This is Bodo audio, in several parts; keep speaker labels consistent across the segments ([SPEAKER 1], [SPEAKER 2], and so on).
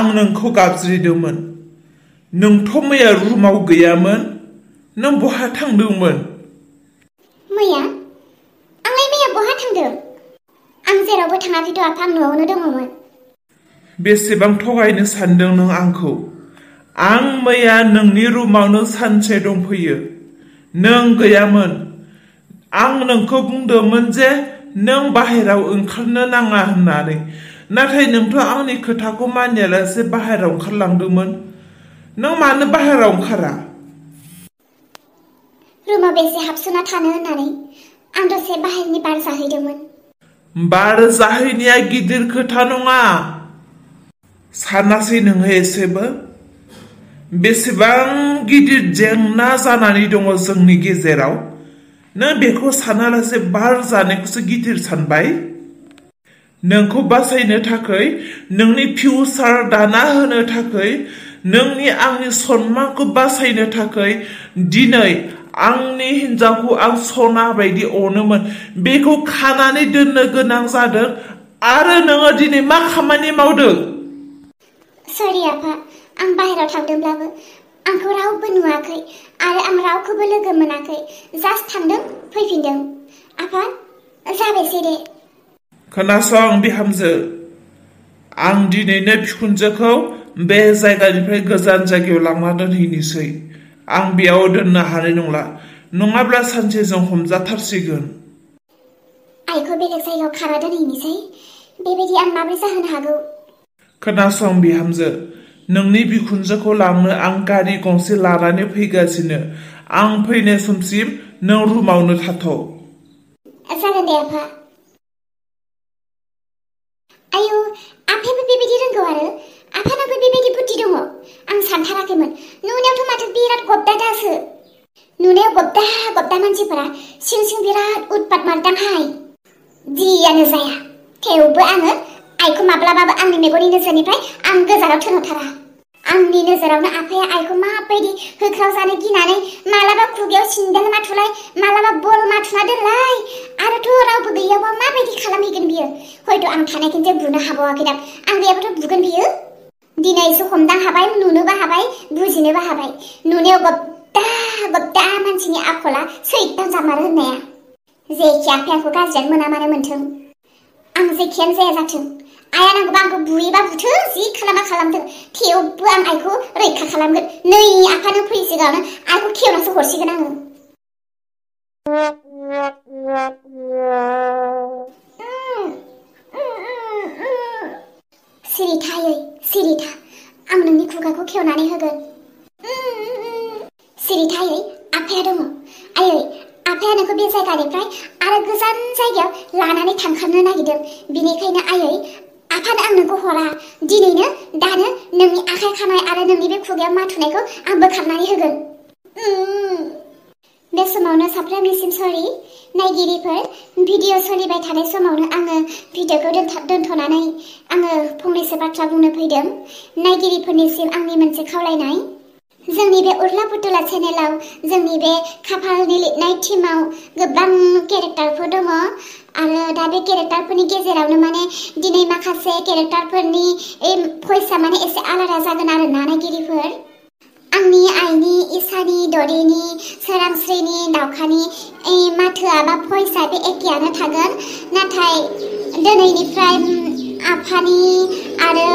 [SPEAKER 1] आं नोंखौ गाबज्रिदोंमोन नोंथ' मैया रुमाव गैयामोन नों बहा थांदोंमोन
[SPEAKER 2] मैया आंलाय मैया बहा थांदों आं जेरावबो थाङाखैथ' आफा आं न'आवनो दङमोन
[SPEAKER 1] बेसेबां थगायनो सानदों नों आंखौ आं मैया नोंनि रुमावनो सानसे दंफैयो नों गैयामोन आं नोंखौ बुंदोंमोन जे नों बाहेराव ओंखारनो नाङा होननानै नाथाय नोंथ' आंनि खोथाखौ मानियालासे बाहेराव ओंखारलांदोंमोन नों मानो बाहेराव ओंखारा
[SPEAKER 2] रुमाव बेसे हाबसोना थानो होननानै आं दसे बाहेरनि बार जाहैदोंमोन
[SPEAKER 1] बार जाहैनाया गिदिर खोथा नङा सानासै नोङो एसेबो बेसेबां गिदिर जेंना जानानै दङ जोंनि गेजेराव नों बेखौ सानालासे बार जानायखौसो गिदिर सानबाय नोंखौ बासायनो थाखाय नोंनि फिउचार दाना होनो थाखाय नोंनि आंनि सन्मानखौ बासायनो थाखाय दिनै आंनि हिन्जावखौ आं सना बायदि अनोमोन बेखौ खानानै दोननो गोनां जादों आरो नोङो दिनै मा खामानि मावदों
[SPEAKER 2] सरि आफा आं बाहेराव थांदोंब्लाबो आंखौ रावबो नुवाखै आरो आं रावखौबो लोगो मोनाखै जास्ट थांदों फैफिनदों आफा जाबायसै दे
[SPEAKER 1] खोनासं बिहामजो आं दिनैनो बिखुनजोखौ बे जायगानिफ्राय गोजान जायगायाव लांना दोनहैनोसै आं बेयाव दोननो हानाय नंला नङाब्ला सानसे जों हमजाथारसिगोन
[SPEAKER 2] आइखौ बेलेग जायगायाव खाना दोनहैनोसै बेबायदि आं माबोरै जाहोनो हागौ
[SPEAKER 1] खोनासं बिहामजो नोंनि बिखुनजोखौ लांनो आं गारि गंसे लानानै फैगासिनो आं फैनाय समसिम नों रुमावनो थाथ'
[SPEAKER 2] जागोन दे आफा आयौ आफायाबो बेबायदि रोंगौ आरो आफानाबो बेबायदि बुद्धि दङ आं सानथाराखैमोन नुनायावथ' माथो बिराद गब्दा दासो नुनायाव गब्दा मानसिफोरा सिं सिं बिराद उतपात मारदांहाय जियानो जाया थेवबो आङो आइखौ माब्लाबाबो आंनि मेगननि नोजोरनिफ्राय आं गोजानाव थोनहरथारा आंनि नोजोरावनो आफाया आइखौ माबायदि होख्राव जानो गिनानै मालाबा खुगायाव सिन्देल माथुलाय मालाबा बल माथुना दोनलाय आरोथ' रावबो गैयाबा माबायदि खालामहैगोन बियो हयथ' आं थानायखौनो बुनो हाबावाखैदां आं गैयाबाथ' बुगोन बियो दिनैसो हमदां हाबाय नुनोबो हाबाय बुजिनोबो हाबाय नुनायाव गब्दा मानसिनि आखला सैथान जामारो होननाया जेखि आफाया आंखौ गाज्रियानो मोना मानो मोनथों आं जेखियानो जाया जाथों आइया नांगौबा आंखौ बुयोबा बुथों जि खालामा खालामथों थेवबो आं आइखौ रैखा खालामगोन नै आफानो फैसिगावनो आइखौ खेवनासो हरसिगोन आङो सिरि था आं नोंनि खुगाखौ खेवनानै होगोन सिरि थायै आफाया दङ आयै आफाया नोंखौ बे जायगानिफ्राय आरो गोजान जायगायाव लानानै थांखारनो नागिरदों बेनिखायनो आयै आफानो आं नोंखौ हरा दिनैनो दानो नोंनि आखाइ खानाय आरो नोंनि बे खुगायाव माथुनायखौ आं बोखारनानै होगोन बे समावनो साफ्रोमनिसिम सरि नायगिरिफोर भिडिअ सोलिबाय थानाय समावनो आङो भिडिअखौ दोनथ'नानै आङो फंनैसो बाथ्रा बुंनो फैदों नायगिरिफोरनिसिम आंनि मोनसे खावलायनाय जोंनि बे उर्ला पुतुला चेनेलाव जोंनि बे खाफालनि लिरनाय टीमाव गोबां केरेक्टारफोर दङ आरो दा बे केरेक्टारफोरनि गेजेरावनो माने दिनै माखासे केरेक्टारफोरनि भइसआ माने एसे आलादा जागोन आरो नायगिरिफोर आंनि आइनि इसानि ददेनि सोरांस्रिनि दाउखानि माथोआ बा भइसआ बे एखेयानो थागोन नाथाय दिनैनिफ्राय आफानि आरो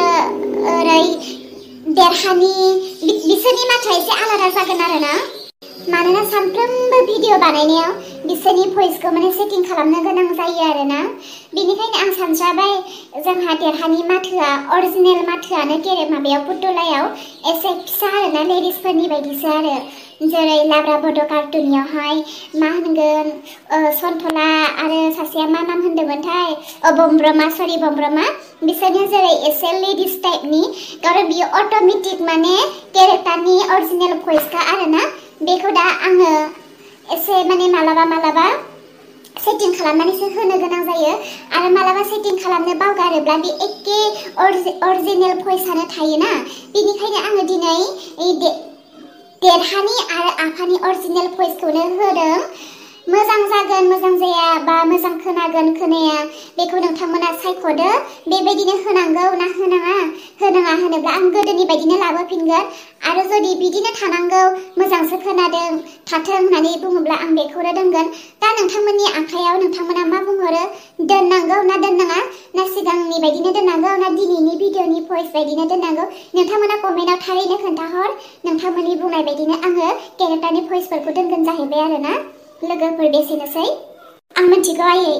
[SPEAKER 2] ओरै देरहानि बिसोरनि माथोआ एसे आलादा जागोन आरोना मानोना सानफ्रोमबो भिडिअ बानायनायाव बिसोरनि भइसखौ माने सेटिं खालामनो गोनां जायो आरोना बेनिखायनो आं सानजाबाय जोंहा देरहानि माथोआ अरिजिनेल माथोआनो माबायाव पुतुलायाव एसे फिसा आरोना लेडिसफोरनि बायदिसो आरो जेरै लाब्रा बड' कार्टुननियावहाय मा होनगोन सन्थला आरो सासेया मा नाम होनदोंमोनथाय बमब्रमा बिसोरनि जेरै एसे लेडिस टाइपनि आरो बियो अट'मेटिक माने केरेक्टारनि अरिजिनेल भइसखा आरोना बेखौ दा आङो एसे माने मालाबा सेटिं खालामनानैसो होनो गोनां जायो आरो मालाबा सेटिं खालामनो बावगारोब्ला बे एखे अरिजिनेल भइसआनो थायोना बेनिखायनो आङो दिनै देरहानि आरो आफानि अरिजिनेल भइसखौनो होदों मोजां जागोन मोजां जाया बा मोजां खोनागोन खोनाया बेखौ नोंथांमोना सायख'दो बेबायदिनो होनांगौ ना होनाङा होनोब्ला आं गोदोनि बायदिनो लाबोफिनगोन आरो जुदि बिदिनो थानांगौ मोजांसो खोनादों थाथों होननानै बुङोब्ला आं बेखौनो दोनगोन दा नोंथांमोननि आखायाव नोंथांमोना मा बुंहरो दोननांगौ ना दोननाङा ना सिगांनि बायदिनो दोननांगौ ना दिनैनि भिडिअनि भइस बायदिनो दोननांगौ नोंथांमोना कमेन्टआव थारैनो खोन्थाहर नोंथांमोननि बुंनाय बायदिनो आङो केरेक्टारनि भइसफोरखौ दोनगोन जाहैबाय आरोना लोगोफोर बेसेनोसै आं मिथिगौ आयै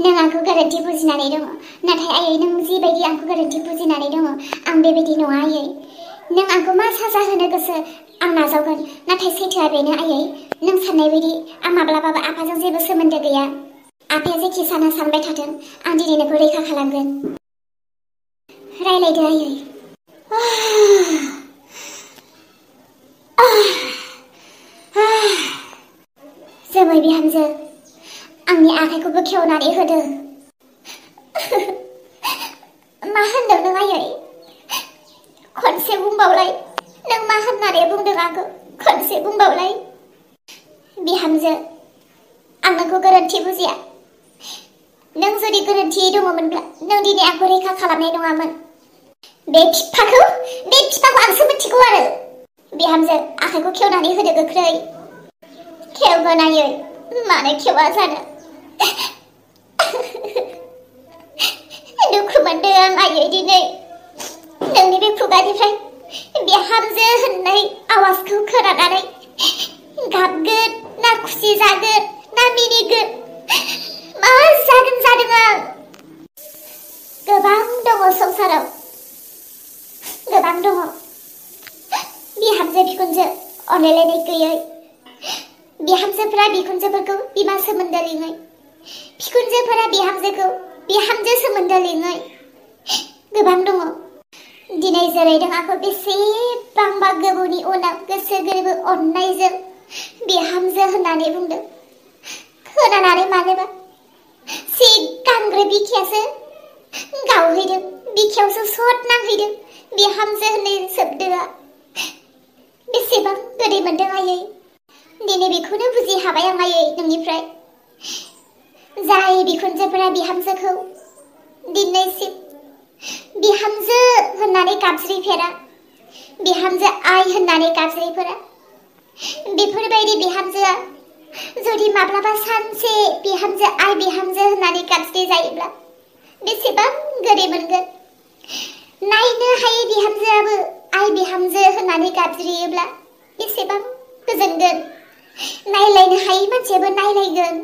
[SPEAKER 2] नों आंखौ गोरोन्थि बुजिनानै दङ नाथाय आयै नों जिबायदि आंखौ गोरोन्थि बुजिनानै दङ आं बेबायदि नङा आयै नों आंखौ मा साजा होनो गोसो आं नाजावगोन नाथाय सैथोआ बेनो आयै नों साननाय बायदि आं माब्लाबाबो आफाजों जेबो सोमोन्दो गैया आफाया जेखि साना सानबाय थाथों आं दिनै नोंखौ रैखा खालामगोन रायलायदो आयै जोमै बिहामजो आंनि आखाइखौबो खेवनानै होदो मा होनदों नों आयै खनसे बुंबावलाय नों मा होननानै बुंदों आंखौ खनसे बुंबावलाय बिहामजो आं नोंखौ गोरोन्थि बुजिया नों जुदि गोरोन्थि दङमोनब्ला नों दिनै आंखौ रैखा खालामनाय नङामोन बे फिफाखौ आंसो मिथिगौ आरो बिहामजो आखाइखौ खेवनानै होदो गोख्रै खेवगोन आयै मानो खेवा जानो दुखु मोनदों आं आयै दिनै नोंनि बे खुगानिफ्राय बिहामजो होननाय आवाजखौ खोनानानै गाबगोन ना खुसि जागोन ना मिनिगोन मा जागोन जादों आं गोबां दङ संसाराव गोबां दङ बिहामजो बिखुनजो अनलायलायनाय गैयै बिहामजोफोरा बिखुनजोफोरखौ बिमा सोमोन्दो लिङै बिखुनजोफोरा बिहामजोखौ बिहामजो सोमोन्दो लिङै गोबां दङ दिनै जेरै नों आंखौ बेसेबांबा गोबावनि उनाव गोसो गोरबो अननायजों बिहामजो होननानै बुंदों खोनानानै मानोबा सिगांग्रो बिखायासो गावहैदों बिखायावसो सट नांहैदों बिहामजो होननाय शब्दआ बेसेबां गोदै मोनदों आयै दिनै बेखौनो बुजि हाबाय आं आयै नोंनिफ्राय जाय बिखुनजोफोरा बिहामजोखौ दिनैसिम बिहामजो होननानै गाबज्रिफेरा बिहामजो आइ होननानै गाबज्रिफेरा बेफोरबायदि बिहामजोआ जुदि माब्लाबा सानसे बिहामजो आइ बिहामजो होननानै गाबज्रि जायोब्ला बेसेबां गोदै मोनगोन नायनो हायै बिहामजोआबो आइ बिहामजो होननानै गाबज्रियोब्ला बेसेबां गोजोनगोन नायलायनो हायै मानसियाबो नायलायगोन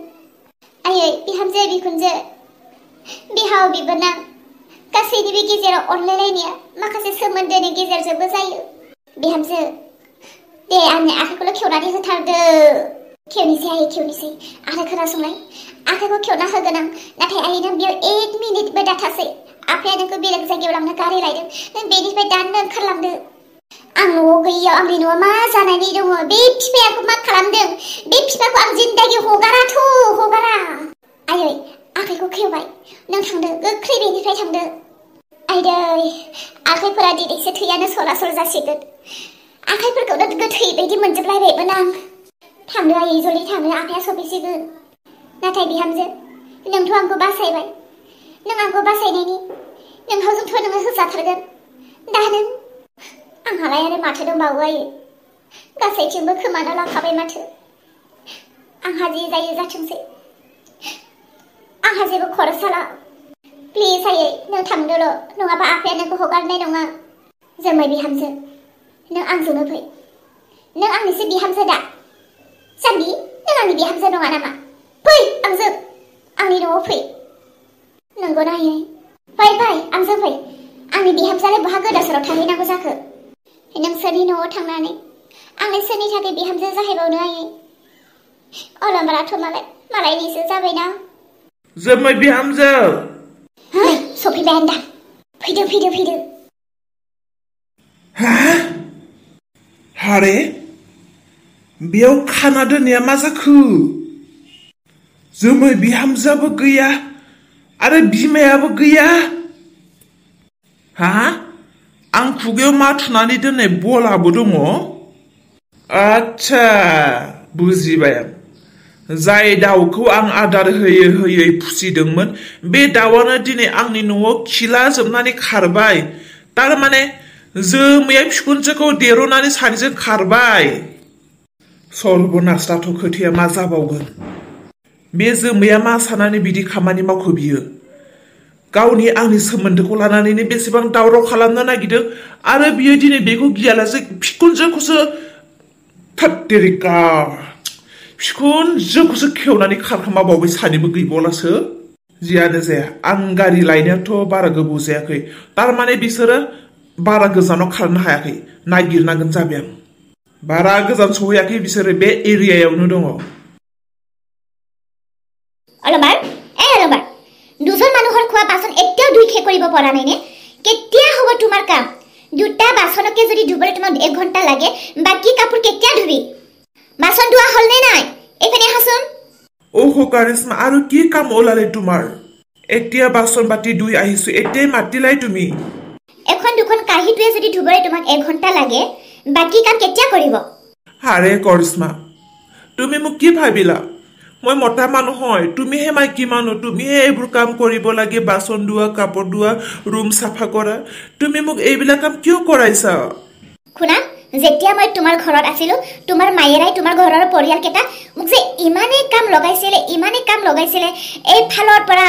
[SPEAKER 2] आयै बिहामजो बिखुनजो बिहाव बिबोनां गासैनिबो गेजेराव अनलायलायनाया माखासे सोमोन्दोनि गेजेरजोंबो जायो बिहामजो दे आंनि आखाइखौल' खेवनानै होथारदो खेवनोसै आयै खेवनोसै आरो खोनासंलाय आखाइखौ खेवना होगोन आं नाथाय आयै नों बेयाव 1 मिनिटबो दाथासै आफाया नोंखौ बेलेग जायगायाव लांनो गारि लायदों नों बेनिफ्राय दाननो ओंखारलांदो आं न'आव गैयियाव आंनि न'आ मा जानानै दङ बे फिफाया आंखौ मा खालामदों बे फिफाखौ आं जिन्दागि हगारा आयै आखाइखौ खेवबाय नों थांदो गोख्रै बेनिफ्राय थांदो आइदै आखाइफोरा दिनैसो थैयानो सरासर जासिगोन आखाइफोरखौनो गोथै बायदि मोनजोबलायबायमोन आं थांदो आयै जल्दि थांदो आफाया सफैसिगोन नाथाय बिहामजो नोंथ' आंखौ बासायबाय नों आंखौ बासायनायनि नोंहाजोंथ' नोङो होजाथारगोन दा नों आंहालाय आरो माथो दंबावो आयै गासैथिंबो खोमाना लाखाबाय माथो आंहा जि जायो जाथोंसै आंहा जेबो खरस हाला प्लिज आयै नों थांदोल' नङाबा आफाया नोंखौ हगारनाय नङा जोमै बिहामजो नों आंजोंनो फै नों आंनिसो बिहामजो दा जाम्बि नों आंनि बिहामजो नङा नामा फै आंजों आंनि न'आव फै नंगौना आयै फै आंजों फै आंनि बिहामजोआलाय बहा गोदाव सोराव थाहैनांगौ जाखो नोंसोरनि न'आव थांनानै आंलाय सोरनि थाखाय बिहामजो जाहैबावनो आयै अलमबाराथ' मालायनिसो जाबायना
[SPEAKER 1] जोमै बिहामजो
[SPEAKER 2] सफैबाय आन्दा फैदो
[SPEAKER 1] हारे बेयाव खाना दोननाया मा जाखो जोमै बिहामजोआबो गैया आरो बिमायाबो गैया आं खुगायाव माथुनानै दोननाय बलाबो दङ आच्छा बुजिबाय आं जाय दाउखौ आं आदार होयै होयै फुसिदोंमोन बे दाउआनो दिनै आंनि न'आव खिला जोबनानै खारबाय तारमाने जोमैया बिखुनजोखौ देर'नानै सानैजों खारबाय सर्बनासथ' खोथाया मा जाबावगोन बे जोमैया मा साननानै बिदि खामानि मावखो बियो गावनि आंनि सोमोन्दोखौ लानानैनो बेसेबां दावराव खालामनो नागिरदों आरो बियो दिनै बेखौ गियालासे बिखुनजोखौसो थात्तेरिका बिखुनजोखौसो खेवनानै खारखोमाबावबाय सानैबो गैबावलासो जियानो जाया आं गारि लायनायाथ' बारा गोबाव जायाखै तारमाने बिसोरो बारा गोजानाव खारनो हायाखै नागिरनांगोन जाबाय आं बारा गोजान सहैयाखै बिसोरो बे एरियायावनो दङ
[SPEAKER 2] অলমাৰ অলমাৰ দুজন মানুহৰ খোৱা বাচন এতিয়াও ধুই শেষ কৰিব পৰা নাই নে কেতিয়া হ'ব তোমাৰ কাম দুটা বাচনকে যদি ধুবলৈ তোমাক 1 ঘণ্টা লাগে বাকি কাপোৰ কেতিয়া ধুবি বাচন ধোৱা হল নে নাই এখানে হাসুন
[SPEAKER 1] ওহো কাৰিশ্মা আৰু কি কাম ওলালে তোমাৰ এতিয়া বাচন বাটি ধুই আহিছো এতিয়াই মাতিলাই তুমি
[SPEAKER 2] এখন দুখন কাহিটোৱে যদি ধুবলৈ তোমাক 1 ঘণ্টা লাগে বাকি কাম কেতিয়া কৰিব
[SPEAKER 1] আৰে কৰিশ্মা তুমি মোক কি ভাবিলা মই মতা মানুহ হয় তুমিহে মাইকী মানুহ তুমিহে এইবোৰ কাম কৰিব লাগে বাচন ধোৱা কাপোৰ ধোৱা ৰুম সাফা কৰা তুমি মোক এইবিলাক কাম কিয় কৰাইছা
[SPEAKER 2] খুনা যেতিয়া মই তোমাৰ ঘৰত আছিলো তোমাৰ মায়েৰাই তোমাৰ ঘৰৰ পৰিয়াল কেটা মোক যে ইমানে কাম লগাইছিলে এই ফালৰ পৰা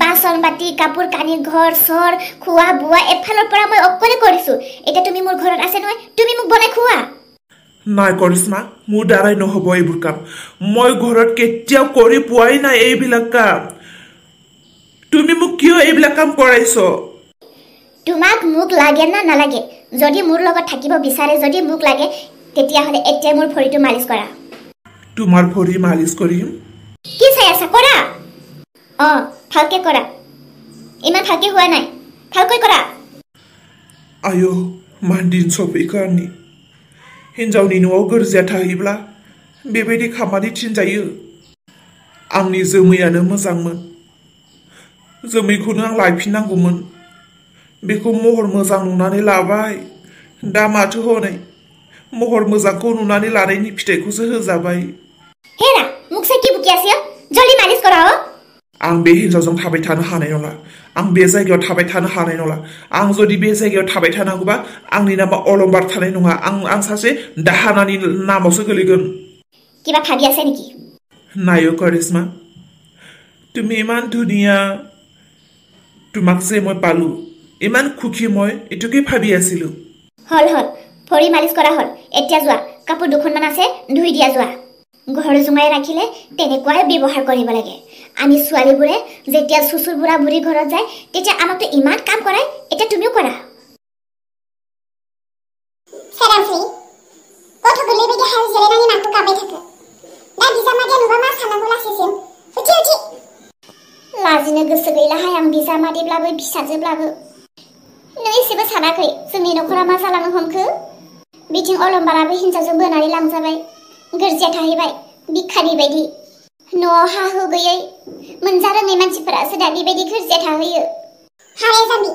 [SPEAKER 2] বাচন বাটি কাপোৰ কানি ঘৰ সৰ খোৱা বুৱা এই ফালৰ পৰা মই অকলে কৰিছো এটা তুমি মোৰ ঘৰত আছে নহয় তুমি মোক বনাই খোৱা
[SPEAKER 1] নাই কৰিশ্মা মোৰ দ্বাৰাই নহব এইবোৰ কাম মই ঘৰত কেতিয়াও কৰি পোৱাই নাই এইবিলাক কাম তুমি মোক কিয় এইবিলাক কাম কৰাইছো
[SPEAKER 2] তোমাক মোক লাগে না নালাগে যদি মোৰ লগত থাকিব বিচাৰে যদি মোক লাগে তেতিয়া হলে এতিয়া মোৰ ভৰিটো মালিশ কৰা
[SPEAKER 1] তোমাৰ ভৰি মালিশ কৰিম
[SPEAKER 2] কি চাই আছা কৰা ভালকে কৰা ইমান ভালকে হোৱা নাই ভালকৈ কৰা
[SPEAKER 1] आयो मानदिन सफैखानि हिन्जावनि न'आव गोरजिया थाहैब्ला बेबायदि खामानि थिनजायो आंनि जोमैयानो मोजांमोन जोमैखौनो आं लायफिननांगौमोन बेखौ महर मोजां नुनानै लाबाय दा माथो हनै महर मोजांखौ नुनानै लानायनि फिथाइखौसो होजाबाय
[SPEAKER 2] हेरा मुखसे की बुकियासिया जल्दी मालिश कराओ
[SPEAKER 1] आं बे हिन्जावजों थाबाय थानो हानाय नंला आं बे जायगायाव थाबाय थानो हानाय नंला आं जुदि बे जायगायाव थाबाय थानांगौबा आंनि नामा अलंबार थानाय नङा आं सासे दाहानानि नामावसो गोलैगोन
[SPEAKER 2] কিবা ভাবি আছে নেকি
[SPEAKER 1] नायो करिश्मा তুমি ইমান ধুনীয়া তোমাক যে মই পালো ইমান খুকি মই এটুকে ভাবি আছিলো
[SPEAKER 2] হল ভৰি মালিশ কৰা হল এতিয়া যোৱা কাপোৰ দুখনমান আছে ধুই দিয়া যোৱা ঘৰ জুমাই ৰাখিলে তেনেকুৱাই ব্যৱহাৰ কৰিব লাগে আমি ছোৱালীবোৰে যেতিয়া সুসুৰ বুঢ়া বুঢ়ী ঘৰত যায় তেতিয়া আমাকতো ইমান কাম কৰায় এতিয়া তুমিও কৰা
[SPEAKER 3] সেরামফ্রি কতগুলি বেদি হাল জেলেনানি মানটো কামে থাকে दा बिजामादैया नुबा मा साननांगौ लासिसिम उथि
[SPEAKER 2] लाजिनो गोसो गैलाहाय आं बिजामादैब्लाबो फिसाजोब्लाबो नों एसेबो सानाखै जोंनि नखरा मा जालांनो हमखो बिथिं अलंबाराबो हिन्जावजों बोनानै लांजाबाय गोरजिया थाहैबाय बिखानि बायदि न'आव हा हु गैयै मोनजा रोङै मानसिफोरासो दा बेबायदि गोरजिया थाहैयो
[SPEAKER 3] हारे जाम्बि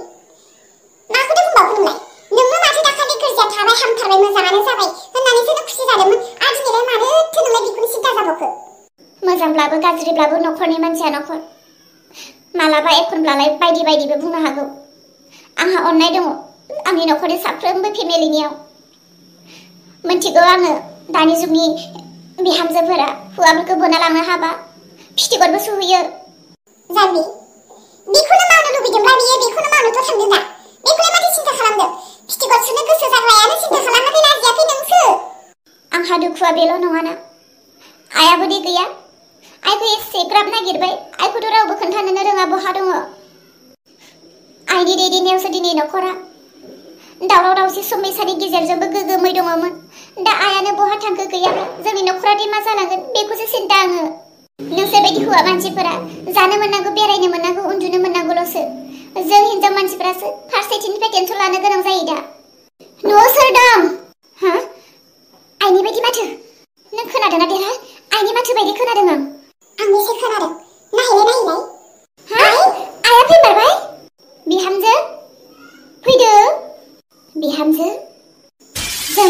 [SPEAKER 3] माखौथो बुंबावगोन नोंलाय नोंनो माथो दाखालि गोरजिया थाबाय हामथारबाय मोजाङानो जाबाय होननानैसो खुसि जादोंमोन आजिनिलाय मानोथो नोंलाय बिखौनो सिन्था जाबावखो
[SPEAKER 2] मोजांब्लाबो गाज्रिब्लाबो नखरनि मानसिया नखर मालाबा एखनब्लालाय बायदि बायदिबो बुंनो हागौ आंहा अननाय दङ आंनि नखरनि साफ्रोमबो फेमिलिनियाव मोनथिगौ आङो दानि जुगनि बिहामजोफोरा हौवाफोरखौ बोना लांनो हाबा फिथिगरबो सुहैयो
[SPEAKER 3] जाम्बि बेखौनो मावनो लुबैदोंब्ला बियो बेखौनो मावनोथ' थांदों दा बेखौलाय माथो सिन्था खालामदों फिथिगर सुनो गोसो जाग्रायानो सिन्था खालामाखै लाजियाखै नोंसो
[SPEAKER 2] आंहा दुखुआ बेल' नङाना आयाबो दि गैया आइखौ एसेग्राब नागिरबाय आइखौथ' रावबो खोन्थानोनो रोङा बहा दङ आइनि दैदेननायावसो दिनै नखरा दावराव दावसि समयसानि गेजेरजोंबो गोगोमै दङमोन दा आयानो बहा थांखो गैयाब्ला जोंनि नखरादि मा जालांगोन बेखौसो सिन्ता आङो नोंसोरबायदि हौवा मानसिफोरा जानो मोननांगौ बेरायनो मोननांगौ उन्दुनो मोननांगौल'सो जों हिन्जाव मानसिफोरासो फारसेथिंनिफ्राय टेनसन लानो गोनां जायो दा न'आव सोर दं हा आइनि बायदि माथो नों खोनादोंना देरा आइनि माथो बायदि खोनादों आं
[SPEAKER 3] एसे खोनादों नायलाय
[SPEAKER 2] हा आइया फैमारबाय बिहामजो फैदो बिहामजो जों